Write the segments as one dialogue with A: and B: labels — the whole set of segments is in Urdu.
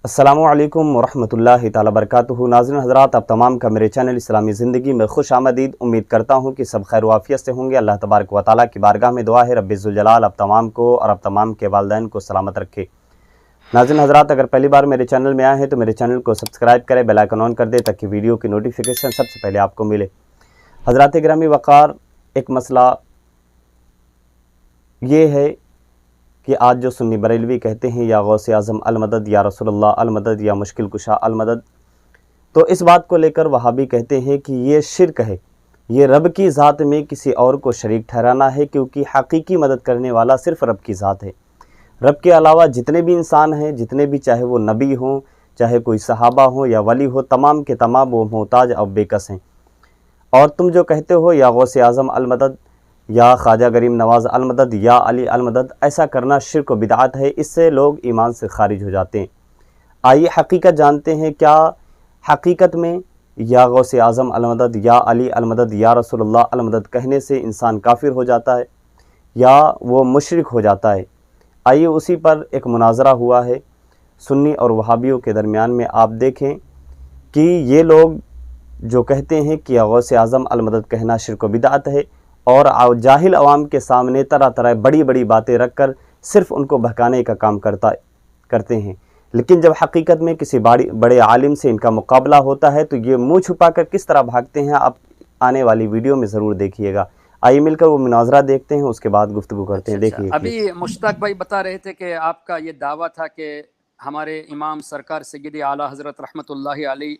A: السلام علیکم ورحمۃ اللہ تعالی وبرکاتہ۔ ناظرین حضرات، آپ تمام کا میرے چینل اسلامی زندگی میں خوش آمدید۔ امید کرتا ہوں کہ سب خیر و عافیت سے ہوں گے۔ اللہ تبارک و تعالیٰ کی بارگاہ میں دعا ہے رب ذوالجلال آپ تمام کو اور آپ تمام کے والدین کو سلامت رکھے۔ ناظرین حضرات، اگر پہلی بار میرے چینل میں آئے ہیں تو میرے چینل کو سبسکرائب کریں، بیل آئیکن آن کر دیں تاکہ ویڈیو کی نوٹیفیکیشن سب سے پہلے آپ کو ملے۔ حضرات گرامی وقار، ایک مسئلہ یہ ہے کہ آج جو سنی بریلوی کہتے ہیں یا غوث اعظم المدد یا رسول اللہ المدد یا مشکل کشا المدد، تو اس بات کو لے کر وہابی کہتے ہیں کہ یہ شرک ہے، یہ رب کی ذات میں کسی اور کو شریک ٹھہرانا ہے، کیونکہ حقیقی مدد کرنے والا صرف رب کی ذات ہے۔ رب کے علاوہ جتنے بھی انسان ہیں، جتنے بھی، چاہے وہ نبی ہوں، چاہے کوئی صحابہ ہوں یا ولی ہو، تمام کے تمام وہ محتاج اور بے کس ہیں۔ اور تم جو کہتے ہو یا غوث اعظم المدد یا خواجہ غریب نواز المدد یا علی المدد، ایسا کرنا شرک و بدعت ہے، اس سے لوگ ایمان سے خارج ہو جاتے ہیں۔ آئیے حقیقت جانتے ہیں، کیا حقیقت میں یا غوث اعظم المدد یا علی المدد یا رسول اللہ المدد کہنے سے انسان کافر ہو جاتا ہے یا وہ مشرک ہو جاتا ہے؟ آئیے اسی پر ایک مناظرہ ہوا ہے سنی اور وہابیوں کے درمیان میں۔ آپ دیکھیں کہ یہ لوگ جو کہتے ہیں کہ غوث اعظم المدد کہنا شرک و بدعت ہے، اور جاہل عوام کے سامنے طرح طرح بڑی بڑی باتیں رکھ کر صرف ان کو بہکانے کا کام کرتے ہیں، لیکن جب حقیقت میں کسی بڑے عالم سے ان کا مقابلہ ہوتا ہے تو یہ منہ چھپا کر کس طرح بھاگتے ہیں، آپ آنے والی ویڈیو میں ضرور دیکھیے گا۔ آئیے مل کر وہ مناظرہ دیکھتے ہیں، اس کے بعد گفتگو کرتے ہیں۔ دیکھیے
B: ابھی مشتاق بھائی بتا رہے تھے کہ آپ کا یہ دعویٰ تھا کہ ہمارے امام سرکار سیدی اعلیٰ حضرت رحمۃ اللہ علیہ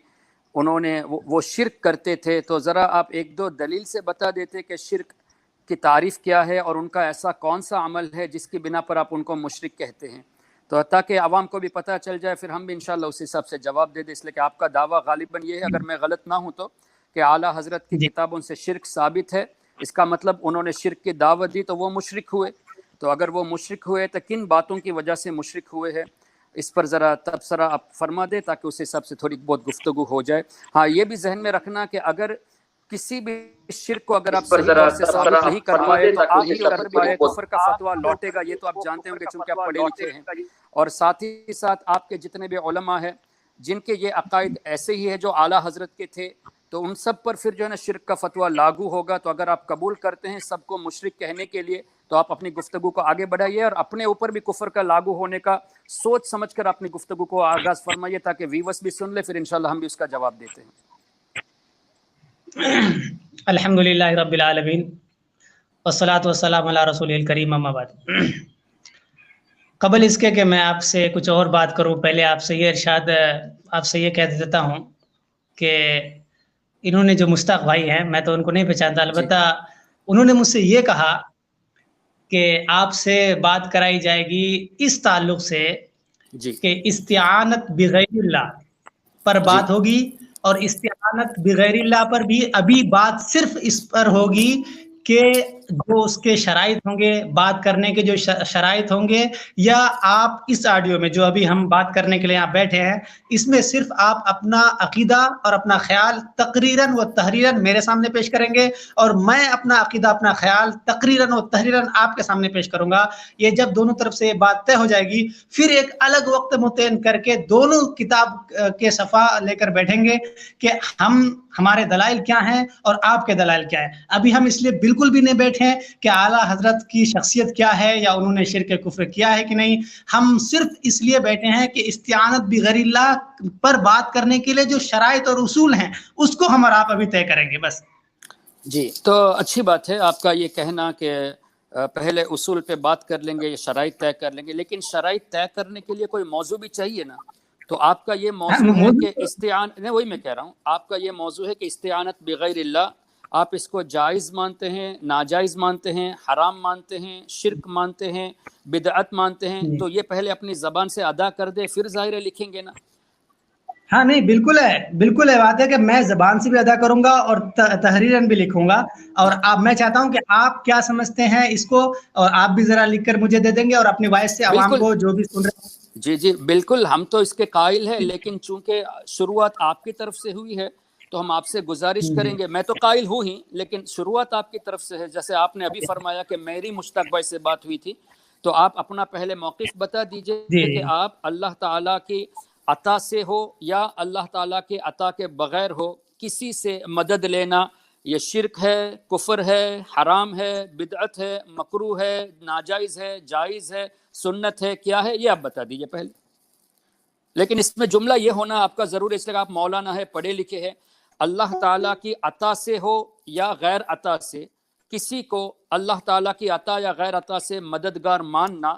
B: انہوں نے وہ شرک کرتے تھے، تو ذرا آپ ایک دو دلیل سے بتا دیتے کہ شرک کی تعریف کیا ہے اور ان کا ایسا کون سا عمل ہے جس کی بنا پر آپ ان کو مشرک کہتے ہیں، تو تاکہ عوام کو بھی پتہ چل جائے، پھر ہم بھی انشاءاللہ اسی حساب سے جواب دے دیں۔ اس لیے کہ آپ کا دعویٰ غالباً یہ ہے، اگر میں غلط نہ ہوں تو، کہ اعلیٰ حضرت کی کتابوں سے شرک ثابت ہے، اس کا مطلب انہوں نے شرک کی دعوت دی تو وہ مشرک ہوئے۔ تو اگر وہ مشرک ہوئے تو کن باتوں کی وجہ سے مشرک ہوئے ہیں، اس پر ذرا تبصرہ آپ فرما دیں تاکہ اس حساب سے تھوڑی بہت گفتگو ہو جائے۔ ہاں، یہ بھی ذہن میں رکھنا کہ اگر کسی بھی شرک کو اگر آپ صحیح طور سے ثابت نہیں کر پائے تو آپ ہی پر بھی کفر کا فتویٰ لوٹے گا، یہ تو آپ جانتے ہوں گے چونکہ آپ پڑھے لکھے ہیں۔ اور ساتھ ہی ساتھ آپ کے جتنے بھی علماء ہیں جن کے یہ عقائد ایسے ہی ہے جو اعلیٰ حضرت کے تھے، تو ان سب پر پھر جو ہے نا شرک کا فتویٰ لاگو ہوگا۔ تو اگر آپ قبول کرتے ہیں سب کو مشرک کہنے کے لیے تو آپ اپنی گفتگو کو آگے بڑھائیے اور اپنے اوپر بھی کفر کا لاگو ہونے کا سوچ سمجھ کر اپنی گفتگو کو آغاز فرمائیے تاکہ ویورس بھی سن لے، پھر انشاءاللہ ہم بھی اس کا جواب دیتے ہیں۔
C: الحمدللہ رب العالمین والصلاة والسلام علی رسول الکریم، اما بعد۔ قبل اس کے کہ میں آپ سے کچھ اور بات کروں، پہلے آپ سے یہ کہہ دیتا ہوں کہ انہوں نے جو مشتاق بھائی ہیں، میں تو ان کو نہیں پہچانتا، البتہ انہوں نے مجھ سے یہ کہا کہ آپ سے بات کرائی جائے گی اس تعلق سے کہ استعانت بغیر اللہ پر بات ہوگی، اور استعانت بغیر اللہ پر بھی ابھی بات صرف اس پر ہوگی کہ جو اس کے شرائط ہوں گے، بات کرنے کے جو شرائط ہوں گے، یا آپ اس آڈیو میں جو ابھی ہم بات کرنے کے لیے آپ بیٹھے ہیں، اس میں صرف آپ اپنا عقیدہ اور اپنا خیال تقریراً و تحریراً میرے سامنے پیش کریں گے، اور میں اپنا عقیدہ اپنا خیال تقریراً و تحریراً آپ کے سامنے پیش کروں گا۔ یہ جب دونوں طرف سے یہ بات طے ہو جائے گی، پھر ایک الگ وقت متعین کر کے دونوں کتاب کے صفحہ لے کر بیٹھیں گے کہ ہمارے دلائل کیا ہیں اور آپ کے دلائل کیا ہیں۔ ابھی ہم اس لیے بالکل بھی نہیں بیٹھے ہیں کہ اعلیٰ حضرت کی شخصیت کیا ہے یا انہوں نے شرک کفر کیا ہے کہ نہیں، ہم صرف اس لیے بیٹھے ہیں کہ استعانت بغیر اللہ پر بات کرنے کے لیے جو شرائط اور اصول ہیں اس کو ہم اور آپ ابھی طے کریں گے، بس۔
B: جی، تو اچھی بات ہے آپ کا یہ کہنا کہ پہلے اصول پہ بات کر لیں گے یا شرائط طے کر لیں گے، لیکن شرائط طے کرنے کے لیے کوئی موضوع بھی چاہیے نا۔ تو آپ کا یہ موضوع ہے کہ وہی میں کہہ رہا ہوں، آپ کا یہ موضوع ہے کہ استعانت بغیر اللہ، آپ اس کو جائز مانتے ہیں، ناجائز مانتے ہیں، حرام مانتے ہیں، شرک مانتے ہیں، بدعت مانتے ہیں، تو یہ پہلے اپنی زبان سے ادا کر دے، پھر ظاہر لکھیں گے نا۔
C: ہاں نہیں، بالکل ہے بات ہے کہ میں زبان سے بھی ادا کروں گا اور تحریراً بھی لکھوں گا، اور میں چاہتا ہوں کہ آپ کیا سمجھتے ہیں اس کو، اور آپ بھی ذرا لکھ کر مجھے دے دیں گے، اور اپنی وائس سے عوام کو جو بھی سن رہے ہیں۔
B: جی بالکل، ہم تو اس کے قائل ہیں، لیکن چونکہ شروعات آپ کی طرف سے ہوئی ہے تو ہم آپ سے گزارش کریں گے، میں تو قائل ہوں ہی، لیکن شروعات آپ کی طرف سے ہے۔ جیسے آپ نے ابھی فرمایا کہ میری مشتاق بھائی سے بات ہوئی تھی، تو آپ اپنا پہلے موقف بتا دیجئے کہ آپ اللہ تعالیٰ کی عطا سے ہو یا اللہ تعالیٰ کے عطا کے بغیر ہو، کسی سے مدد لینا یہ شرک ہے، کفر ہے، حرام ہے، بدعت ہے، مکروہ ہے، ناجائز ہے، جائز ہے، سنت ہے، کیا ہے یہ آپ بتا دیجئے پہلے. لیکن اس میں جملہ یہ ہونا آپ کا ضروری، اس لیے آپ مولانا ہے، پڑھے لکھے ہیں. اللہ تعالیٰ کی عطا سے ہو یا غیر عطا سے، کسی کو اللہ تعالیٰ کی عطا یا غیر عطا سے مددگار ماننا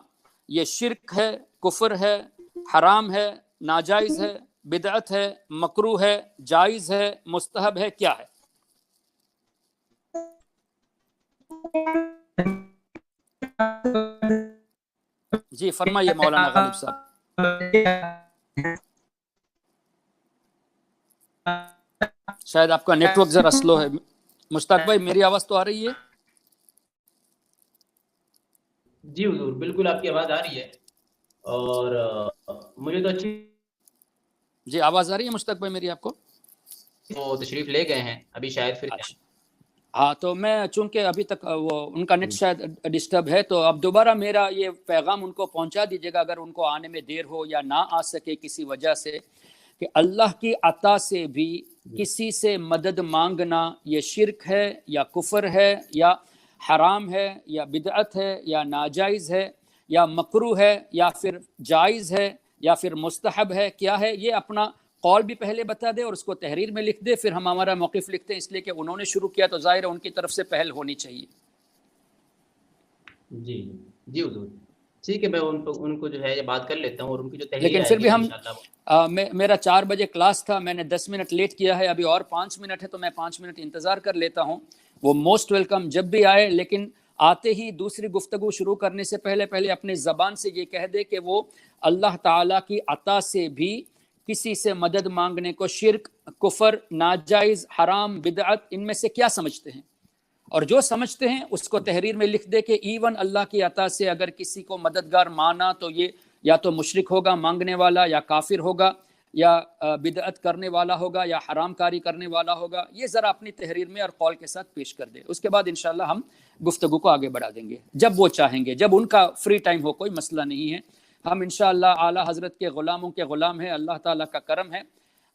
B: یہ شرک ہے، کفر ہے، حرام ہے، ناجائز ہے، بدعت ہے، مکروہ ہے، جائز ہے، مستحب ہے، کیا ہے؟ جی فرمائیے مولانا غالب صاحب. شاید آپ کا نیٹ ورک ذرا سلو ہے. مشتاق بھائی میری آواز تو آ رہی ہے؟
D: جی حضور بالکل آپ کی آواز آ رہی ہے، اور مجھے تو اچھی.
B: جی آواز آ رہی ہے مشتاق بھائی میری آپ کو؟
D: وہ تشریف لے گئے ہیں ابھی شاید پھر.
B: ہاں تو میں چونکہ ابھی تک وہ ان کا نیٹ شاید ڈسٹرب ہے، تو اب دوبارہ میرا یہ پیغام ان کو پہنچا دیجیے گا اگر ان کو آنے میں دیر ہو یا نہ آ سکے کسی وجہ سے، کہ اللہ کی عطا سے بھی کسی سے مدد مانگنا یہ شرک ہے یا کفر ہے یا حرام ہے یا بدعت ہے یا ناجائز ہے یا مکروہ ہے یا پھر جائز ہے یا پھر مستحب ہے، کیا ہے یہ اپنا قول بھی پہلے بتا دے اور اس کو تحریر میں لکھ دے، پھر ہم ہمارا موقف لکھتے ہیں، اس لیے کہ انہوں نے شروع کیا تو ظاہر ہے ان کی طرف سے پہل ہونی چاہیے.
D: جی جی حضور ٹھیک ہے، میں ان کو جو ہے یہ بات کر لیتا ہوں اور ان کی جو تحریر
B: لیکن
D: آئے
B: پھر
D: گی
B: بھی ہم
D: انشاءاللہ.
B: میرا 4 بجے کلاس تھا، میں نے 10 منٹ لیٹ کیا ہے، ابھی اور 5 منٹ ہے تو میں 5 منٹ انتظار کر لیتا ہوں. وہ موسٹ ویلکم جب بھی آئے، لیکن آتے ہی دوسری گفتگو شروع کرنے سے پہلے اپنے زبان سے یہ کہہ دے کہ وہ اللہ تعالیٰ کی عطا سے بھی کسی سے مدد مانگنے کو شرک، کفر، ناجائز، حرام، بدعت ان میں سے کیا سمجھتے ہیں، اور جو سمجھتے ہیں اس کو تحریر میں لکھ دے کہ ایون اللہ کی عطا سے اگر کسی کو مددگار مانا تو یہ یا تو مشرک ہوگا مانگنے والا، یا کافر ہوگا، یا بدعت کرنے والا ہوگا، یا حرام کاری کرنے والا ہوگا. یہ ذرا اپنی تحریر میں اور قول کے ساتھ پیش کر دے، اس کے بعد انشاءاللہ ہم گفتگو کو آگے بڑھا دیں گے جب وہ چاہیں گے، جب ان کا فری ٹائم ہو، کوئی مسئلہ نہیں ہے. ہم انشاءاللہ اعلیٰ حضرت کے غلاموں کے غلام ہیں، اللہ تعالیٰ کا کرم ہے.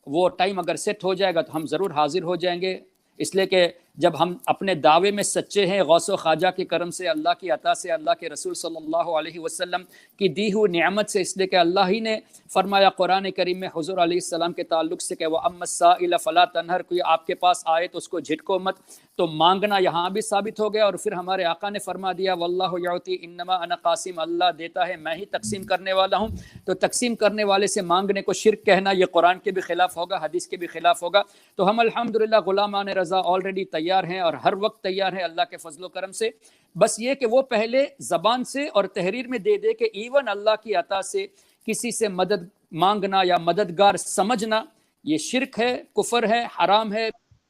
B: وہ ٹائم اگر سیٹ ہو جائے گا تو ہم ضرور حاضر ہو جائیں گے، اس لیے کہ جب ہم اپنے دعوے میں سچے ہیں، غوث و خواجہ کے کرم سے، اللہ کی عطا سے، اللہ کے رسول صلی اللہ علیہ وسلم کی دی ہوئی نعمت سے، اس لیے کہ اللہ ہی نے فرمایا قرآن کریم میں حضور علیہ السلام کے تعلق سے کہ وَأَمَّا السَّائِلَ فَلَا تَنْهَرْ، کوئی آپ کے پاس آئے تو اس کو جھٹکو مت. تو مانگنا یہاں بھی ثابت ہو گیا، اور پھر ہمارے آقا نے فرما دیا وَاللَّهُ يَعْطِي إِنَّمَا أَنَا قَاسِمٌ، اللہ دیتا ہے میں ہی تقسیم کرنے والا ہوں. تو تقسیم کرنے والے سے مانگنے کو شرک کہنا یہ قرآن کے بھی خلاف ہوگا، حدیث کے بھی خلاف ہوگا. تو ہم الحمدللہ غلامان رضا آلریڈی تیار ہیں اور ہر وقت تیار ہیں اللہ کے فضل و کرم سے. بس یہ کہ وہ پہلے زبان سے اور تحریر میں دے دے کہ ایون اللہ کی عطا سے کسی سے مدد مانگنا یا مددگار سمجھنا یہ شرک ہے، کفر ہے، حرام ہے،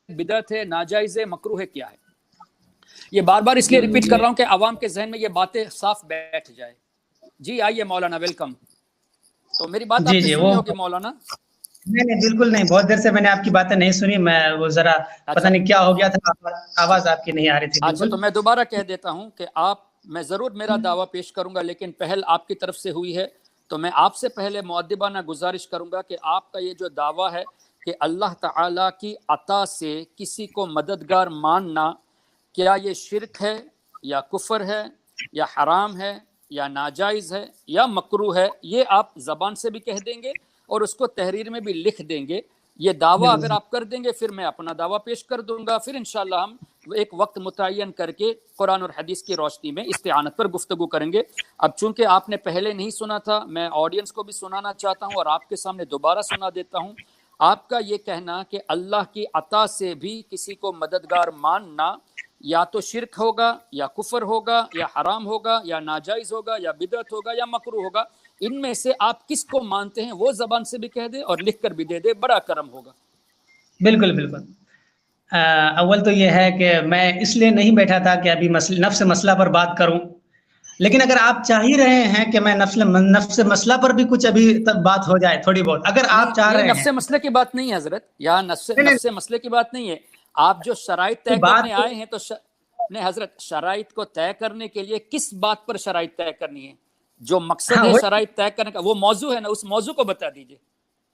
B: بدعت ہے، ناجائز ہے، مکروہ ہے، کیا ہے. یہ بار بار اس لیے ریپیٹ کر رہا ہوں کہ عوام کے ذہن میں یہ باتیں صاف بیٹھ جائے. جی آئیے مولانا، ویلکم. تو میری بات آپ نے سنی ہوگی مولانا؟
C: نہیں بالکل نہیں، بہت دیر سے میں نے آپ کی باتیں نہیں سنی، میں وہ ذرا پتہ نہیں کیا ہو گیا تھا، آواز آپ کی نہیں آ رہی تھی.
B: اچھا تو میں دوبارہ کہہ دیتا ہوں کہ میں ضرور میرا دعویٰ پیش کروں گا، لیکن پہل آپ کی طرف سے ہوئی ہے تو میں آپ سے پہلے مؤدبانہ گزارش کروں گا کہ آپ کا یہ جو دعویٰ ہے کہ اللہ تعالیٰ کی عطا سے کسی کو مددگار ماننا، کیا یہ شرک ہے یا کفر ہے یا حرام ہے یا ناجائز ہے یا مکروہ ہے، یہ آپ زبان سے بھی کہہ دیں گے اور اس کو تحریر میں بھی لکھ دیں گے. یہ دعویٰ اگر آپ کر دیں گے پھر میں اپنا دعویٰ پیش کر دوں گا، پھر انشاءاللہ ہم ایک وقت متعین کر کے قرآن اور حدیث کی روشنی میں استعانت پر گفتگو کریں گے. اب چونکہ آپ نے پہلے نہیں سنا تھا، میں آڈینس کو بھی سنانا چاہتا ہوں اور آپ کے سامنے دوبارہ سنا دیتا ہوں. آپ کا یہ کہنا کہ اللہ کی عطا سے بھی کسی کو مددگار ماننا یا تو شرک ہوگا یا کفر ہوگا یا حرام ہوگا یا ناجائز ہوگا یا بدعت ہوگا یا مکروہ ہوگا، ان میں سے آپ کس کو مانتے ہیں وہ زبان سے بھی کہہ دے اور لکھ کر بھی دے دے، بڑا کرم ہوگا.
C: بالکل بالکل. اول تو یہ ہے کہ میں اس لیے نہیں بیٹھا تھا کہ ابھی نفس مسئلہ پر بات کروں، لیکن اگر آپ چاہ ہی رہے ہیں کہ میں نفس مسئلہ پر بھی کچھ ابھی تک بات ہو جائے تھوڑی بہت، اگر آپ چاہ رہے ہیں.
B: نفس مسئلے کی بات نہیں ہے حضرت، یہاں نفس مسئلے کی بات نہیں ہے. آپ جو شرائط طے کرنے آئے ہیں تو نہیں حضرت، شرائط کو طے کرنے کے لیے کس بات پر شرائط طے کرنی ہے؟ جو مقصد ہے شرائط طے کرنے کا وہ موضوع ہے نا، اس موضوع کو بتا دیجئے.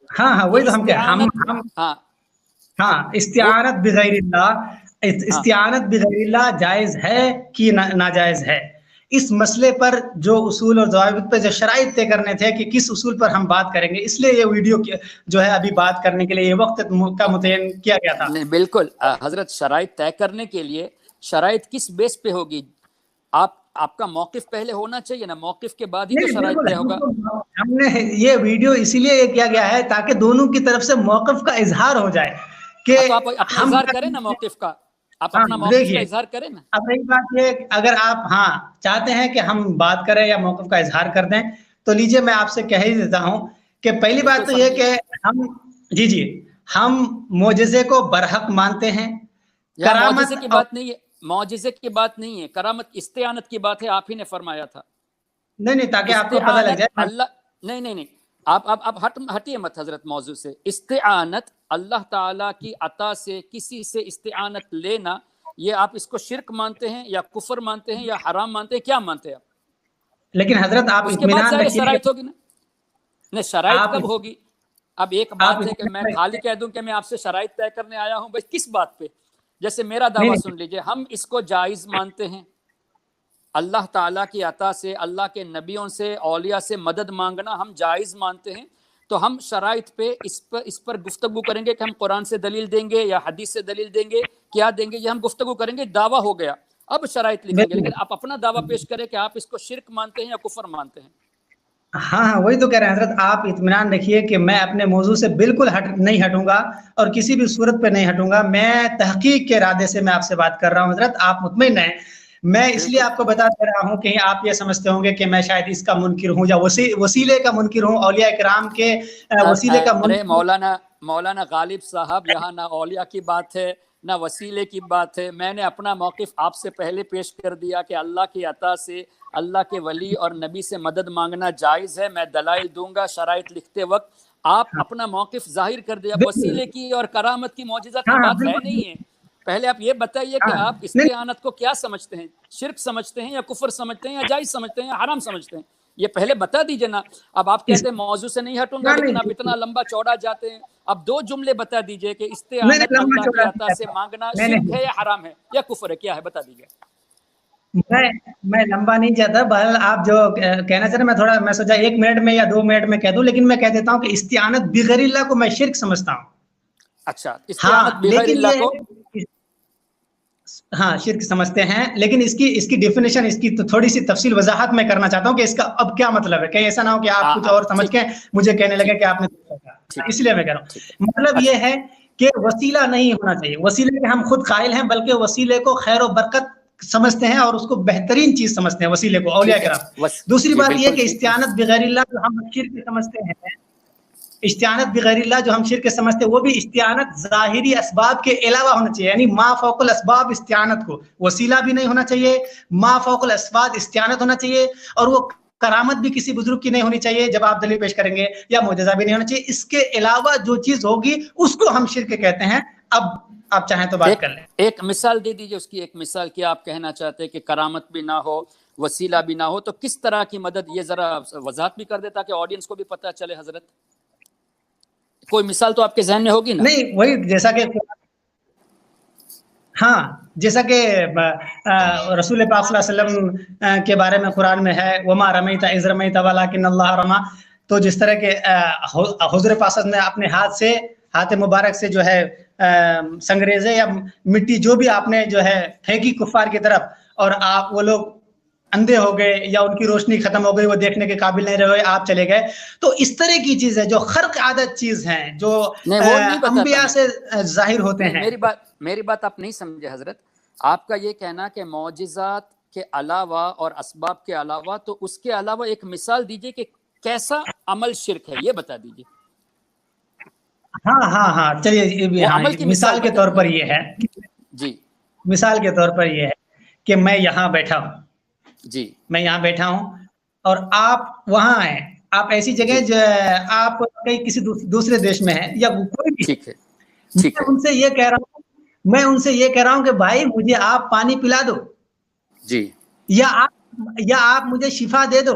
C: ہاں ہاں وہی تو ہم کہہ ہم
B: ہاں
C: ہاں استعانت بغیر اللہ، استعانت بغیر اللہ جائز ہے کہ ناجائز ہے؟ اس مسئلے پر جو اصول اور ضوابط پہ جو شرائط طے کرنے تھے کہ کس اصول پر ہم بات کریں گے، اس لیے یہ ویڈیو جو ہے ابھی بات کرنے کے لیے یہ وقت کا متعین کیا گیا تھا۔
B: نہیں بالکل حضرت، شرائط طے کرنے کے لیے شرائط کس بیس پہ ہوگی؟ آپ کا موقف پہلے ہونا چاہیے نا، موقف کے بعد ہی تو شرائط طے ہوگا۔
C: ہم نے یہ ویڈیو اسی لیے کیا گیا ہے تاکہ دونوں کی طرف سے موقف کا اظہار ہو جائے کہ
B: تو آپ اپنا اظہار کریں نا موقف کا، آپ اپنا موقف کا اظہار کریں نا۔
C: اب ایک بات یہ، اگر آپ چاہتے ہیں کہ ہم بات کریں یا موقف کا اظہار کر دیں تو لیجئے میں آپ سے کہہ ہی دیتا ہوں کہ پہلی بات تو یہ کہ ہم معجزے کو برحق مانتے ہیں۔
B: معجزے کی بات نہیں ہے، معجزے کی بات نہیں ہے، کرامت استعانت کی بات ہے، آپ ہی نے فرمایا تھا۔
C: نہیں تاکہ آپ کو پتہ لگ جائے
B: اللہ نہیں آپ ہٹیے مت حضرت موضوع سے۔ استعانت اللہ تعالیٰ کی عطا سے کسی سے استعانت لینا، یہ آپ اس کو شرک مانتے ہیں یا کفر مانتے ہیں یا حرام مانتے ہیں، کیا مانتے ہیں آپ؟
C: لیکن حضرت آپ
B: اس کے بعد
C: اطمینان
B: ظاہر شرائط ہوگی نا، نہیں شرائط کب ہوگی؟ اب ایک بات ہے کہ میں خالی کہہ دوں کہ میں آپ سے شرائط طے کرنے آیا ہوں، بس کس بات پہ؟ جیسے میرا دعویٰ سن لیجئے، ہم اس کو جائز مانتے ہیں، اللہ تعالیٰ کی عطا سے، اللہ کے نبیوں سے، اولیاء سے مدد مانگنا ہم جائز مانتے ہیں، تو ہم شرائط پہ اس پر گفتگو کریں گے کہ ہم قرآن سے دلیل دیں گے یا حدیث سے دلیل دیں گے، کیا دیں گے، یہ ہم گفتگو کریں گے، دعویٰ ہو گیا۔ اب شرائط لکھیں گے، لیکن آپ اپنا دعویٰ پیش کریں کہ آپ اس کو شرک مانتے ہیں یا کفر مانتے ہیں۔
C: ہاں وہی تو کہہ رہے ہیں حضرت، آپ اطمینان رکھیے کہ میں اپنے موضوع سے بالکل نہیں ہٹوں گا اور کسی بھی صورت پہ نہیں ہٹوں گا، میں تحقیق کے ارادے سے میں آپ سے بات کر رہا ہوں حضرت، آپ مطمئن ہیں۔ میں اس لیے آپ کو بتا دے رہا ہوں کہ آپ یہ سمجھتے ہوں گے کہ میں شاید اس کا منکر ہوں یا وسیلے کا منکر ہوں، اولیاء کرام کے وسیلے کا منکر۔
B: مولانا غالب صاحب، یہاں نہ اولیاء کی بات ہے نہ وسیلے کی بات ہے، میں نے اپنا موقف آپ سے پہلے پیش کر دیا کہ اللہ کی عطا سے، اللہ کے ولی اور نبی سے مدد مانگنا جائز ہے، میں دلائل دوں گا شرائط لکھتے وقت، آپ اپنا موقف ظاہر کر دیا۔ وسیلے کی اور کرامت کی معجزات کی بات ہے نہیں ہے، پہلے آپ یہ بتائیے کہ آپ استعانت کو کیا سمجھتے ہیں، شرک سمجھتے ہیں یا کفر سمجھتے ہیں یا جائز سمجھتے ہیں یا حرام سمجھتے ہیں، یہ پہلے بتا دیجئے نا۔ اب آپ کہتے ہیں موضوع سے نہیں ہٹوں گا، لیکن آپ اتنا لمبا چوڑا جاتے ہیں، اب 2 جملے بتا دیجئے کہ استعانت اللہ کی عطا سے مانگنا شرک ہے یا حرام ہے یا کفر ہے، کیا ہے بتا دیجئے۔
C: میں لمبا نہیں چاہتا، بہرحال آپ جو کہنا چاہ رہے ہیں میں سوچا 1 منٹ میں یا 2 منٹ میں کہہ دوں، لیکن میں کہہ دیتا ہوں کہ استعانت بغیر اللہ کو میں شرک سمجھتا ہوں۔
B: اچھا، استعانت بغیر اللہ کو
C: شرک سمجھتے ہیں، لیکن اس کی ڈیفینیشن، اس کی تھوڑی سی تفصیل وضاحت میں کرنا چاہتا ہوں کہ اس کا اب کیا مطلب ہے، کہ ایسا نہ ہو کہ آپ کچھ اور سمجھ کے مجھے کہنے لگے کہ آپ نے اس لیے میں کہہ رہا ہوں، مطلب یہ ہے کہ وسیلہ نہیں ہونا چاہیے، وسیلے کے ہم خود قائل ہیں، بلکہ وسیلے کو خیر و برکت سمجھتے ہیں اور اس کو بہترین چیز سمجھتے ہیں وسیلے کو، اولیاء کرام۔ دوسری بات یہ کہ استعانت بغیر اللہ جو ہم شرک سمجھتے ہیں، استعانت بغیر اللہ جو ہم شرک سمجھتے ہیں، وہ بھی استعانت ظاہری اسباب کے علاوہ ہونا چاہیے، یعنی ما فوق الاسباب استعانت کو، وسیلہ بھی نہیں ہونا چاہیے، ما فوق الاسباب استعانت ہونا چاہیے، اور وہ کرامت بھی کسی بزرگ کی نہیں ہونی چاہیے جب آپ دلیل پیش کریں گے، یا معجزہ بھی نہیں ہونا چاہیے، اس کے علاوہ جو چیز ہوگی اس کو ہم شرک کہتے ہیں۔ اب آپ چاہیں تو بات کر لیں،
B: ایک مثال دے دیجئے، اس کی ایک مثال کیا آپ کہنا چاہتے ہیں کہ کرامت بھی نہ ہو، وسیلہ بھی نہ ہو، تو کس طرح کی مدد، یہ ذرا وضاحت بھی کر دے تاکہ آڈینس کو بھی پتہ چلے حضرت، کوئی مثال تو آپ کے ذہن میں ہوگی نا؟
C: نہیں وہی جیسا کہ جیسا کہ رسول پاک صلی اللہ علیہ وسلم کے بارے میں قرآن میں ہے، وما رمیت اذ رمیت ولکن اللہ رمی، تو جس طرح کے حضور پاک نے اپنے ہاتھ مبارک سے جو ہے سنگریزے یا مٹی جو بھی آپ نے جو ہے پھینکی کفار کی طرف، اور آپ وہ لوگ اندھے ہو گئے یا ان کی روشنی ختم ہو گئی، وہ دیکھنے کے قابل نہیں رہے، آپ چلے گئے، تو اس طرح کی چیز ہے جو خرق عادت چیز ہیں، جو انبیاء سے ظاہر ہوتے ہیں۔
B: میری بات آپ نہیں سمجھے حضرت، آپ کا یہ کہنا کہ معجزات کے علاوہ اور اسباب کے علاوہ، تو اس کے علاوہ ایک مثال دیجئے کہ کیسا عمل شرک ہے، یہ بتا دیجئے۔
C: ہاں چلیے، مثال کے طور پر یہ ہے،
B: جی
C: مثال کے طور پر یہ ہے کہ میں یہاں بیٹھا ہوں،
B: جی
C: میں یہاں بیٹھا ہوں اور آپ وہاں ہیں، آپ ایسی جگہ جو آپ کسی دوسرے دیش میں ہیں یا کوئی بھی،
B: ٹھیک ہے،
C: میں ان سے یہ کہہ رہا ہوں کہ بھائی مجھے آپ پانی پلا دو،
B: جی،
C: یا آپ مجھے شفا دے دو،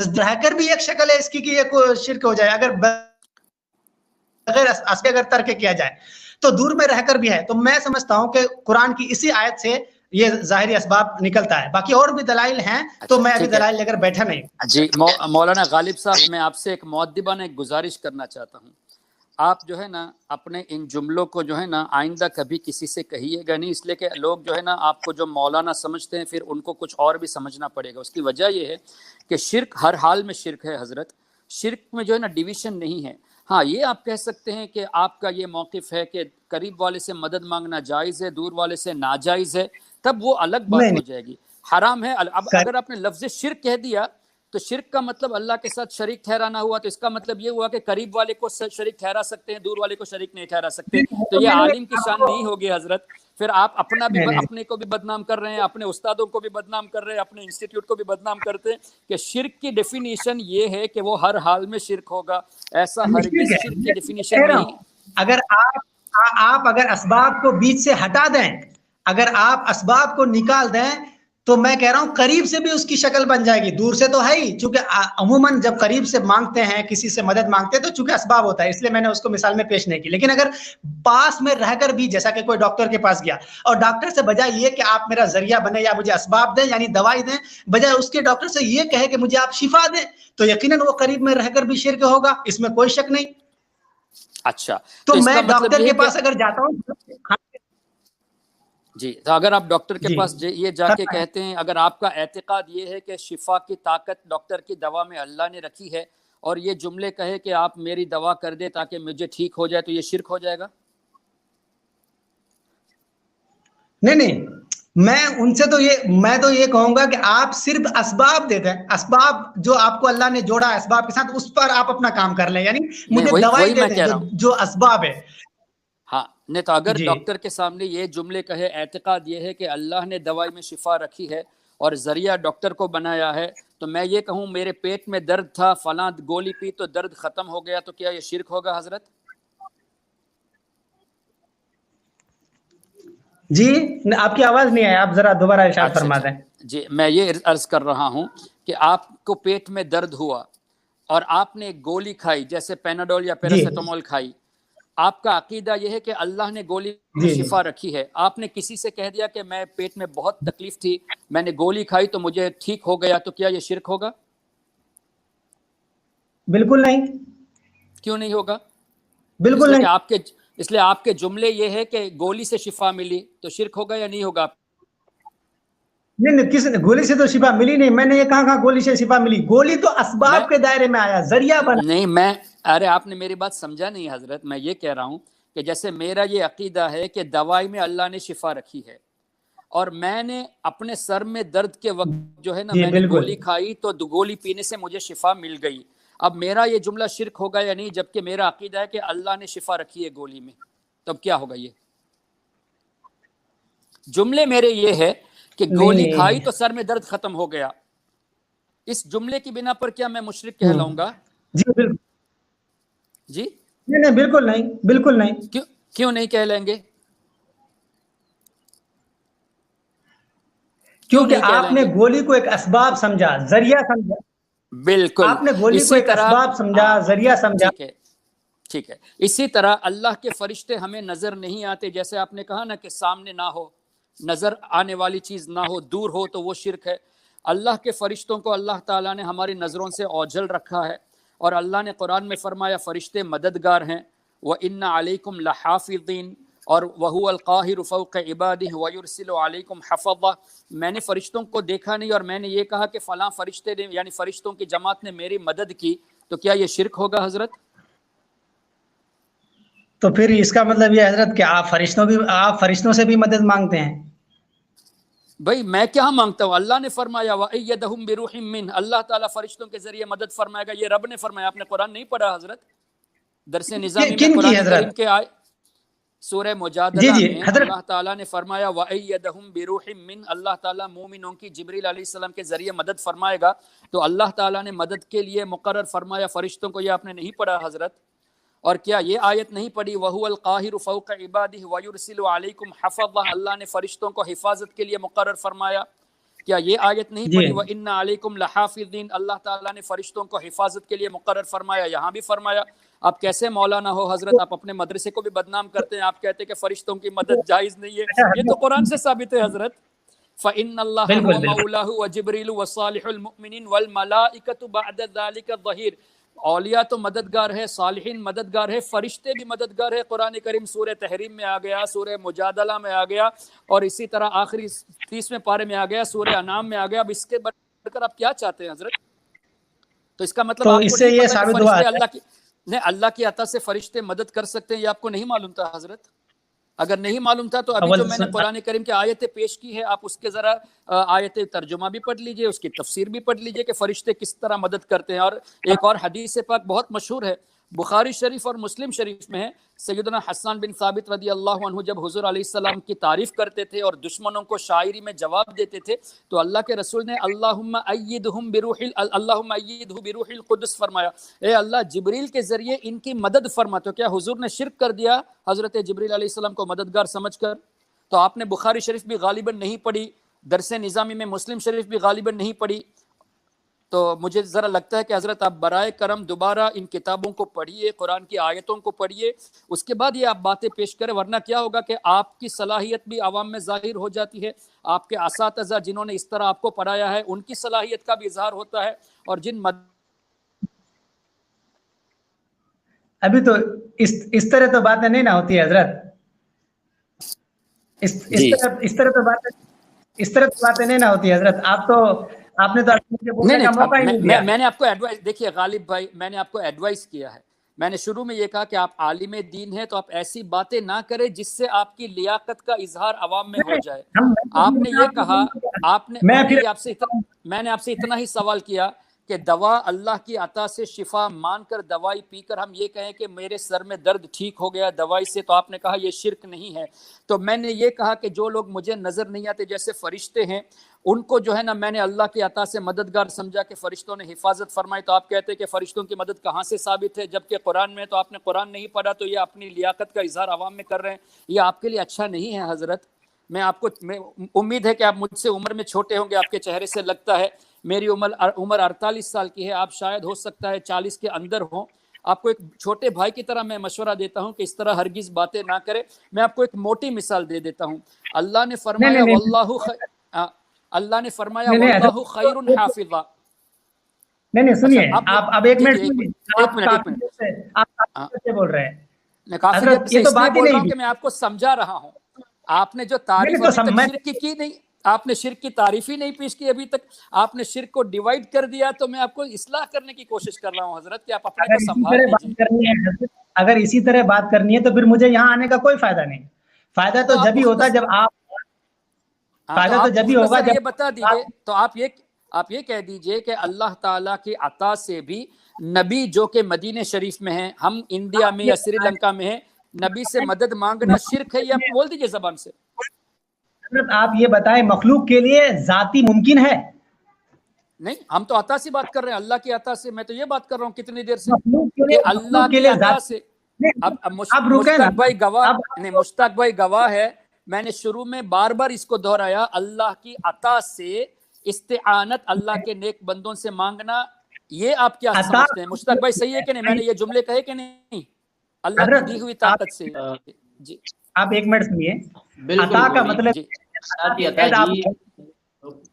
C: رہ کر بھی ایک شکل ہے اس کی کہ یہ کوئی شرک ہو جائے اگر اگر ترک کیا جائے تو دور میں رہ کر بھی ہے. تو میں سمجھتا ہوں کہ قرآن کی اسی آیت سے یہ ظاہری اسباب نکلتا ہے. باقی اور بھی دلائل ہیں تو میں ابھی دلائل لے کر بیٹھا نہیں.
B: جی مولانا غالب صاحب، میں آپ سے ایک مؤدبانہ ایک گزارش کرنا چاہتا ہوں. آپ جو ہے نا اپنے ان جملوں کو جو ہے نا آئندہ کبھی کسی سے کہیے گا نہیں، اس لیے کہ لوگ جو ہے نا آپ کو جو مولانا سمجھتے ہیں پھر ان کو کچھ اور بھی سمجھنا پڑے گا. اس کی وجہ یہ ہے کہ شرک ہر حال میں شرک ہے حضرت. شرک میں جو ہے نا ڈیویژن نہیں ہے. ہاں یہ آپ کہہ سکتے ہیں کہ آپ کا یہ موقف ہے کہ قریب والے سے مدد مانگنا جائز ہے، دور والے سے ناجائز ہے، تب وہ الگ بات ہو جائے گی. حرام ہے. اب اگر آپ نے لفظ شرک کہہ دیا تو شرک کا مطلب اللہ کے ساتھ شریک ٹھہرانا ہوا، تو اس کا مطلب یہ ہوا کہ قریب والے کو شریک ٹھہرا سکتے ہیں، دور والے کو شریک نہیں ٹھہرا سکتے. تو یہ عالم کی شان نہیں ہوگی حضرت. پھر آپ اپنے کو بھی بدنام کر رہے ہیں، اپنے استادوں کو بھی بدنام کر رہے ہیں، اپنے انسٹیٹیوٹ کو بھی بدنام کرتے ہیں کہ شرک کی ڈیفینیشن یہ ہے کہ وہ ہر حال میں شرک ہوگا. ایسا ہرگز شرک کی ڈیفینیشن نہیں.
C: اگر آپ اگر اسباب کو بیچ سے ہٹا دیں، اگر آپ اسباب کو نکال دیں تو میں کہہ رہا ہوں قریب سے بھی اس کی شکل بن جائے گی. دور سے تو ہے ہی، چونکہ عموماً جب قریب سے مانگتے ہیں، کسی سے مدد مانگتے ہیں تو چونکہ اسباب ہوتا ہے، اس لیے میں نے اس کو مثال میں پیش نہیں کی. لیکن اگر پاس میں رہ کر بھی، جیسا کہ کوئی ڈاکٹر کے پاس گیا اور ڈاکٹر سے بجائے یہ کہ آپ میرا ذریعہ بنے یا مجھے اسباب دیں یعنی دوائی دیں، بجائے اس کے ڈاکٹر سے یہ کہے کہ مجھے آپ شفا دیں، تو یقیناً وہ قریب میں رہ کر بھی شرک ہوگا، اس میں کوئی شک نہیں.
B: اچھا
C: تو میں ڈاکٹر کے پاس اگر جاتا ہوں
B: جی، تو اگر آپ ڈاکٹر کے پاس یہ جا کے کہتے ہیں، اگر آپ کا اعتقاد یہ ہے کہ شفا کی طاقت ڈاکٹر کی دوا میں اللہ نے رکھی ہے اور یہ جملے کہے کہ آپ میری دوا کر دے تاکہ مجھے ٹھیک ہو جائے، تو یہ شرک ہو جائے گا؟
C: نہیں، میں ان سے تو یہ کہوں گا کہ آپ صرف اسباب دے دیں، اسباب جو آپ کو اللہ نے جوڑا اسباب کے ساتھ اس پر آپ اپنا کام کر لیں، یعنی مجھے دوائی دے دیں جو اسباب ہے.
B: ہاں نہیں تو اگر ڈاکٹر کے سامنے یہ جملے کہے، اعتقاد یہ ہے کہ اللہ نے دوائی میں شفا رکھی ہے اور ذریعہ ڈاکٹر کو بنایا ہے، تو میں یہ کہوں میرے پیٹ میں درد تھا، فلاں گولی پی تو درد ختم ہو گیا، تو کیا یہ شرک ہوگا حضرت؟
C: جی آپ کی آواز نہیں آئی، آپ ذرا دوبارہ ارشاد فرما دیں.
B: جی میں یہ عرض کر رہا ہوں کہ آپ کو پیٹ میں درد ہوا اور آپ نے ایک گولی کھائی، جیسے پیناڈول یا پیراسیٹامول کھائی، آپ کا عقیدہ یہ ہے کہ اللہ نے گولی میں شفا رکھی ہے. آپ نے کسی سے کہہ دیا کہ میں پیٹ میں بہت تکلیف تھی، میں نے گولی کھائی تو مجھے ٹھیک ہو گیا، تو کیا یہ شرک ہوگا؟
C: بالکل نہیں.
B: کیوں نہیں ہوگا؟
C: بالکل نہیں.
B: اس لیے آپ کے جملے یہ ہے کہ گولی سے شفا ملی، تو شرک ہوگا یا نہیں ہوگا؟
C: نہیں، کسی نے گولی سے تو شفا ملی نہیں. میں نے یہ کہا گولی سے شفا ملی، گولی تو اسباب کے دائرے میں آیا، ذریعہ بنا.
B: نہیں ارے آپ نے میری بات سمجھا نہیں حضرت. میں یہ کہہ رہا ہوں کہ جیسے میرا یہ عقیدہ ہے کہ دوائی میں اللہ نے شفا رکھی ہے اور میں نے اپنے سر میں درد کے وقت جو ہے نا میں نے گولی کھائی تو گولی پینے سے مجھے شفا مل گئی. اب میرا یہ جملہ شرک ہوگا یا نہیں؟ جبکہ میرا عقیدہ ہے کہ اللہ نے شفا رکھی ہے گولی میں، تب کیا ہوگا؟ یہ جملے میرے یہ ہے کہ گولی کھائی تو سر میں درد ختم ہو گیا، اس جملے کی بنا پر کیا میں مشرک کہلاؤں گا؟
C: جی بالکل.
B: جی
C: نہیں بالکل نہیں، بالکل نہیں.
B: کیوں نہیں کہہ لیں گے؟
C: کیونکہ آپ نے گولی کو ایک اسباب سمجھا، ذریعہ سمجھا.
B: بالکل
C: آپ نے گولی کو ایک اسباب سمجھا، ذریعہ سمجھا.
B: ٹھیک ہے. اسی طرح اللہ کے فرشتے ہمیں نظر نہیں آتے، جیسے آپ نے کہا نا کہ سامنے نہ ہو، نظر آنے والی چیز نہ ہو، دور ہو تو وہ شرک ہے. اللہ کے فرشتوں کو اللہ تعالیٰ نے ہماری نظروں سے اوجھل رکھا ہے، اور اللہ نے قرآن میں فرمایا فرشتے مددگار ہیں. وَإِنَّ عَلَيْكُمْ لَحَافِظِينَ اور وَهُوَ الْقَاهِرُ فَوْقَ عِبَادِهِ وَيُرْسِلُ عَلَيْكُمْ حَفَظًا. میں نے فرشتوں کو دیکھا نہیں اور میں نے یہ کہا کہ فلاں فرشتے نے یعنی فرشتوں کی جماعت نے میری مدد کی، تو کیا یہ شرک ہوگا حضرت؟
C: تو پھر اس کا مطلب یہ حضرت کہ آپ فرشتوں سے بھی مدد مانگتے ہیں؟
B: بھائی میں کیا مانگتا ہوں؟ اللہ نے فرمایا وَأَيَّدَهُمْ بِرُوحٍ مِّنْهُ، اللہ تعالیٰ فرشتوں کے ذریعے مدد فرمائے گا. یہ رب نے فرمایا، آپ نے قرآن نہیں پڑھا حضرت؟ درس نظامی میں قرآن کریم کے آئے سورہ مجادلہ میں اللہ تعالیٰ نے فرمایا وَأَيَّدَهُمْ بِرُوحٍ مِّنْهُ، اللہ تعالیٰ مومنوں کی جبریل علیہ السلام کے ذریعے مدد فرمائے گا. تو اللہ تعالیٰ نے مدد کے لیے مقرر فرمایا فرشتوں کو. یہ آپ نے نہیں پڑھا حضرت؟ اور کیا یہ آیت نہیں پڑھی وَهُوَ الْقَاهِرُ فَوْقَ عِبَادِهِ وَيُرْسِلُ عَلَيْكُمْ حَفَظًا، اللہ نے فرشتوں کو حفاظت کے لیے مقرر فرمایا. کیا یہ آیت نہیں
C: جی
B: پڑھی وَإِنَّ عَلَيْكُمْ لَحَافِظِينَ، اللہ تعالیٰ نے فرشتوں کو حفاظت کے لیے مقرر فرمایا، یہاں بھی فرمایا۔ آپ کیسے مولانا ہو حضرت، آپ اپنے مدرسے کو بھی بدنام کرتے ہیں، آپ کہتے ہیں کہ فرشتوں کی مدد جائز نہیں ہے، یہ تو قرآن سے ثابت ہے حضرت۔ فَإِنَّ اللَّهَ
C: بالکل
B: هُوَ
C: بالکل
B: مَوْلَاهُ وَجِبْرِيلُ وَصَالِحُ الْمُؤْمِنِينَ وَالْمَلَائِكَةُ بَعْدَ ذَلِكَ ظَهِيرٌ، اولیاء تو مددگار ہے، صالحین مددگار ہے، فرشتے بھی مددگار ہے۔ قرآن کریم سورہ تحریم میں آ گیا، سورہ مجادلہ میں آ گیا، اور اسی طرح آخری 30ویں پارے میں آ گیا، سورہ انعام میں آ گیا۔ اب اس کے بڑھ کر آپ کیا چاہتے ہیں حضرت؟ تو اس کا مطلب
C: تو
B: آپ کو
C: اس سے
B: نہیں
C: یہ
B: پتا کہ
C: ثابت ہوا
B: فرشتے
C: ہے،
B: اللہ کی عطا سے فرشتے مدد کر سکتے ہیں، یہ آپ کو نہیں معلوم تھا حضرت؟ اگر نہیں معلوم تھا تو ابھی جو
C: اول
B: میں نے قرآن کریم کی آیتیں پیش کی ہے، آپ اس کے ذرا آیت ترجمہ بھی پڑھ لیجئے، اس کی تفسیر بھی پڑھ لیجئے کہ فرشتے کس طرح مدد کرتے ہیں۔ اور ایک اور حدیث پاک بہت مشہور ہے، بخاری شریف اور مسلم شریف میں ہے، سیدنا حسان بن ثابت رضی اللہ عنہ جب حضور علیہ السلام کی تعریف کرتے تھے اور دشمنوں کو شاعری میں جواب دیتے تھے، تو اللہ کے رسول نے اللہم ایدہ بروح القدس فرمایا، اے اللہ جبریل کے ذریعے ان کی مدد فرما۔ تو کیا حضور نے شرک کر دیا حضرت جبریل علیہ السلام کو مددگار سمجھ کر؟ تو آپ نے بخاری شریف بھی غالباً نہیں پڑھی، درس نظامی میں مسلم شریف بھی غالباً نہیں پڑھی، تو مجھے ذرا لگتا ہے کہ حضرت آپ برائے کرم دوبارہ ان کتابوں کو پڑھیے، قرآن کی آیتوں کو پڑھیے، اس کے بعد یہ آپ باتیں پیش کریں، ورنہ کیا ہوگا کہ آپ کی صلاحیت بھی عوام میں ظاہر ہو جاتی ہے، آپ کے اساتذہ جنہوں نے اس طرح آپ کو پڑھایا ہے ان کی صلاحیت کا بھی اظہار ہوتا ہے، اور جن
C: ابھی تو اس طرح تو باتیں نہیں نہ ہوتی ہے حضرت، اس طرح تو باتیں نہیں نہ ہوتی ہے حضرت۔ آپ نے تو مجھے بولنے کا موقع ہی نہیں دیا۔
B: میں نے آپ کو ایڈوائس، دیکھیے غالب بھائی، میں نے آپ کو ایڈوائس کیا ہے، میں نے شروع میں یہ کہا کہ آپ عالم دین ہیں تو آپ ایسی باتیں نہ کریں جس سے آپ کی لیاقت کا اظہار عوام میں ہو جائے۔ آپ نے یہ کہا، میں نے آپ سے اتنا ہی سوال کیا کہ دوا اللہ کی عطا سے شفا مان کر دوائی پی کر ہم یہ کہیں کہ میرے سر میں درد ٹھیک ہو گیا دوائی سے، تو آپ نے کہا یہ شرک نہیں ہے۔ تو میں نے یہ کہا کہ جو لوگ مجھے نظر نہیں آتے جیسے فرشتے ہیں، ان کو جو ہے نا میں نے اللہ کی عطا سے مددگار سمجھا کہ فرشتوں نے حفاظت فرمائی، تو آپ کہتے ہیں کہ فرشتوں کی مدد کہاں سے ثابت ہے جبکہ قرآن میں؟ تو آپ نے قرآن نہیں پڑھا، تو یہ اپنی لیاقت کا اظہار عوام میں کر رہے ہیں، یہ آپ کے لیے اچھا نہیں ہے حضرت۔ میں آپ کو امید ہے کہ آپ مجھ سے عمر میں چھوٹے ہوں گے، آپ کے چہرے سے لگتا ہے، میری عمر 48 سال کی ہے، آپ شاید ہو سکتا ہے 40 کے اندر ہوں۔ آپ کو ایک چھوٹے بھائی کی طرح میں مشورہ دیتا ہوں کہ اس طرح ہرگز باتیں نہ کرے۔ میں آپ کو ایک موٹی مثال دے دیتا ہوں، اللہ نے فرمایا واللہ خیر حافظا۔
C: نہیں سنیے،
B: اچھا
C: آپ ایک منٹ
B: ایک
C: سنیے،
B: منٹ
C: آپ کافی سے بول رہے ہیں
B: میں کافی دیر
C: حضرت،
B: سے
C: یہ تو
B: اس لیے
C: بات ہی
B: بول رہا
C: نہیں
B: ہوں
C: دی۔
B: کہ میں آپ کو سمجھا رہا ہوں۔ آپ نے جو تعریف ابھی تک شرک کی نہیں، آپ نے شرک کی تعریف ہی نہیں پیش کی ابھی تک، آپ نے شرک کو ڈیوائیڈ کر دیا، تو میں آپ کو اصلاح کرنے کی کوشش کر رہا ہوں حضرت کہ آپ اپنے کو سنبھال لیجیے۔
C: اگر اسی طرح بات کرنی ہے تو پھر مجھے یہاں آنے کا کوئی فائدہ نہیں، فائدہ تو جب ہی ہوتا جب
B: آپ یہ بتا دیجئے، تو آپ یہ کہہ دیجئے کہ اللہ تعالیٰ کی عطا سے بھی نبی جو کہ مدینہ شریف میں ہیں، ہم انڈیا میں یا سری لنکا میں ہیں، نبی سے مدد مانگنا شرک ہے، یہ آپ بول دیجئے زبان سے۔
C: حضرت آپ یہ بتائیں مخلوق کے لیے ذاتی ممکن ہے؟
B: نہیں، ہم تو عطا سے بات کر رہے ہیں، اللہ کی عطا سے۔ میں تو یہ بات کر رہا ہوں کتنی دیر سے کہ اللہ کی عطا سے۔ اب مشتاق بھائی گواہ ہے، میں نے شروع میں بار بار اس کو دہرایا، اللہ کی عطا سے استعانت، اللہ کے نیک بندوں سے مانگنا، یہ آپ کیا سمجھتے ہیں مشتاق بھائی؟ صحیح ہے کہ نہیں؟ میں نے یہ جملے کہے کہ نہیں؟ اللہ کی دی ہوئی طاقت سے۔ جی
C: آپ ایک منٹ سنیے،
D: عطا
C: کا مطلب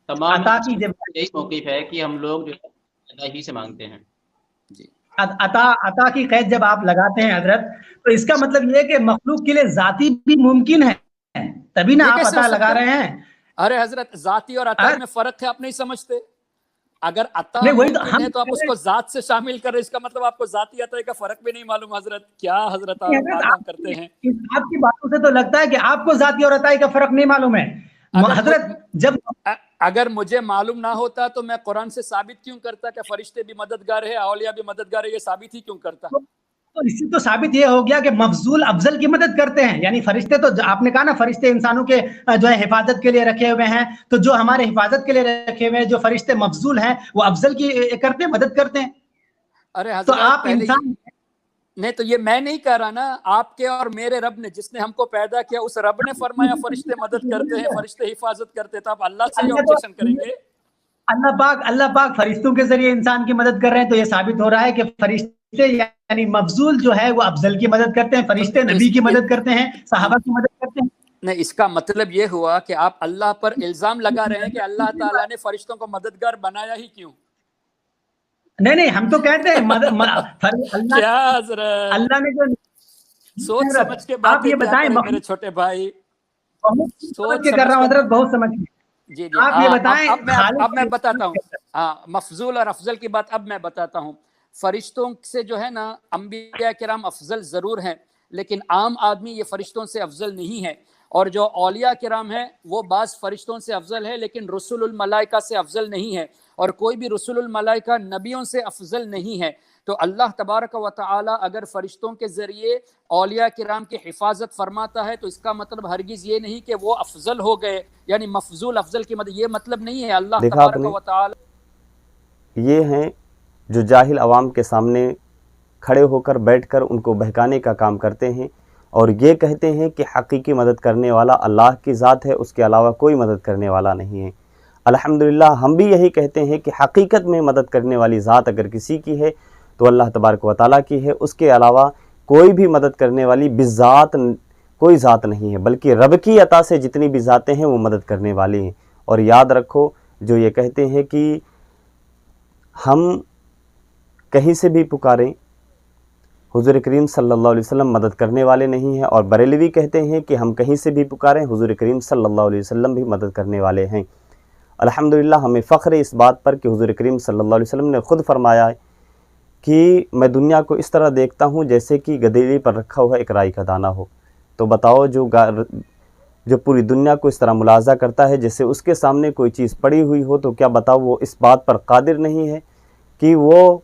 D: تمام یہی موقف ہے کہ ہم لوگ جو اللہ ہی سے مانگتے ہیں۔
C: جی عطا کی قید جب آپ لگاتے ہیں حضرت، تو اس کا مطلب یہ کہ مخلوق کے لیے ذاتی بھی ممکن ہے، تبھی نا آپ عطا لگا رہے ہیں۔
B: ارے حضرت، ذاتی اور عطا میں فرق ہے، آپ نہیں سمجھتے؟ اگر عطا ممکن ہے تو آپ اس کو ذات سے شامل کر رہے، اس کا مطلب آپ کو ذاتی عطا کا فرق بھی نہیں معلوم۔ حضرت کیا حضرت آپ کرتے ہیں؟
C: آپ کی باتوں سے تو لگتا ہے کہ آپ کو ذاتی اور عطائی کا فرق نہیں معلوم ہے حضرت۔ جب
B: اگر مجھے معلوم نہ ہوتا تو میں قرآن سے ثابت کیوں کرتا کہ فرشتے بھی مددگار ہے، اولیاء بھی مددگار ہے؟ یہ ثابت ہی کیوں کرتا؟
C: تو اس سے تو ثابت یہ ہو گیا کہ مفضول افضل کی مدد کرتے ہیں، یعنی فرشتے تو آپ نے کہا نا فرشتے انسانوں کے جو ہے حفاظت کے لیے رکھے ہوئے ہیں، تو جو ہمارے حفاظت کے لیے رکھے ہوئے ہیں جو فرشتے مفضول ہیں وہ افضل کی کرتے ہیں، مدد کرتے ہیں۔
B: ارے حضرت،
C: تو آپ انسان
B: نہیں تو یہ میں نہیں کہہ رہا نا، آپ کے اور میرے رب نے، جس نے ہم کو پیدا کیا، اس رب نے فرمایا فرشتے مدد کرتے ہیں، فرشتے حفاظت کرتے ہیں، تو آپ اللہ سے ہی آبجیکشن کریں گے؟
C: اللہ پاک فرشتوں کے ذریعے انسان کی مدد کر رہے ہیں، تو یہ ثابت ہو رہا ہے کہ فرشتے یعنی مفضول جو ہے وہ افضل کی مدد کرتے ہیں، فرشتے نبی کی مدد کرتے ہیں، صحابہ کی مدد کرتے ہیں۔
B: نہیں، اس کا مطلب یہ ہوا کہ آپ اللہ پر الزام لگا رہے ہیں کہ اللہ تعالیٰ نے فرشتوں کو مددگار بنایا ہی کیوں؟
C: نہیں ہم تو کہتے ہیں
B: کیا حضرت،
C: اللہ نے جو
B: سوچ سمجھ کے
C: آپ
B: باتیں
C: یہ
B: کیا
C: بتائیں،
B: کریں میرے چھوٹے بھائی،
C: بہت سمجھ
B: سوچ
C: کے کر رہا ہوں
B: سمجھ کے۔
C: حضرت، بہت سمجھ کے۔
B: جی
C: آپ یہ بتائیں،
B: اب میں بتاتا ہوں، ہاں مفضول اور افضل کی بات اب میں بتاتا ہوں۔ فرشتوں سے جو ہے نا، انبیاء کرام افضل ضرور ہیں، لیکن عام آدمی یہ فرشتوں سے افضل نہیں ہے، اور جو اولیاء کرام ہیں وہ بعض فرشتوں سے افضل ہے، لیکن رسول الملائکہ سے افضل نہیں ہے، اور کوئی بھی رسول الملائکہ نبیوں سے افضل نہیں ہے۔ تو اللہ تبارک و تعالی اگر فرشتوں کے ذریعے اولیاء کرام کی حفاظت فرماتا ہے تو اس کا مطلب ہرگز یہ نہیں کہ وہ افضل ہو گئے، یعنی مفضول افضل کی مدد، یہ مطلب نہیں ہے۔ اللہ
A: دیکھا آپ
B: تبارک
A: نے،
B: و تعالی
A: یہ ہیں جو جاہل عوام کے سامنے کھڑے ہو کر بیٹھ کر ان کو بہکانے کا کام کرتے ہیں، اور یہ کہتے ہیں کہ حقیقی مدد کرنے والا اللہ کی ذات ہے، اس کے علاوہ کوئی مدد کرنے والا نہیں ہے۔ الحمدللہ ہم بھی یہی کہتے ہیں کہ حقیقت میں مدد کرنے والی ذات اگر کسی کی ہے تو اللہ تبارک و تعالیٰ کی ہے، اس کے علاوہ کوئی بھی مدد کرنے والی بذات کوئی ذات نہیں ہے، بلکہ رب کی عطا سے جتنی بھی ذاتیں ہیں وہ مدد کرنے والی ہیں۔ اور یاد رکھو، جو یہ کہتے ہیں کہ ہم کہیں سے بھی پکاریں، حضور کریم صلی اللہ علیہ وسلم مدد کرنے والے نہیں ہیں، اور بریلوی کہتے ہیں کہ ہم کہیں سے بھی پکاریں، حضور کریم صلی اللہ علیہ وسلم بھی مدد کرنے والے ہیں۔ الحمدللہ ہمیں فخر ہے اس بات پر کہ حضور کریم صلی اللہ علیہ وسلم نے خود فرمایا ہے کہ میں دنیا کو اس طرح دیکھتا ہوں جیسے کہ گدیلی پر رکھا ہوا ایک رائی کا دانہ ہو۔ تو بتاؤ، جو پوری دنیا کو اس طرح ملاحظہ کرتا ہے جیسے اس کے سامنے کوئی چیز پڑی ہوئی ہو، تو کیا بتاؤ وہ اس بات پر قادر نہیں ہے کہ وہ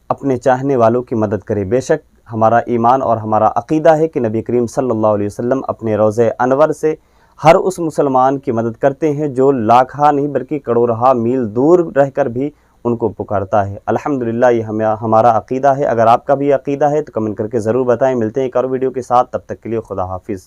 A: اپنے چاہنے والوں کی مدد کرے؟ بے شک ہمارا ایمان اور ہمارا عقیدہ ہے کہ نبی کریم صلی اللہ علیہ وسلم اپنے روضہ انور سے ہر اس مسلمان کی مدد کرتے ہیں جو لاکھاں نہیں بلکہ کروڑہا میل دور رہ کر بھی ان کو پکارتا ہے۔ الحمدللہ یہ ہمارا عقیدہ ہے۔ اگر آپ کا بھی عقیدہ ہے تو کمنٹ کر کے ضرور بتائیں۔ ملتے ہیں ایک اور ویڈیو کے ساتھ، تب تک کے لیے خدا حافظ۔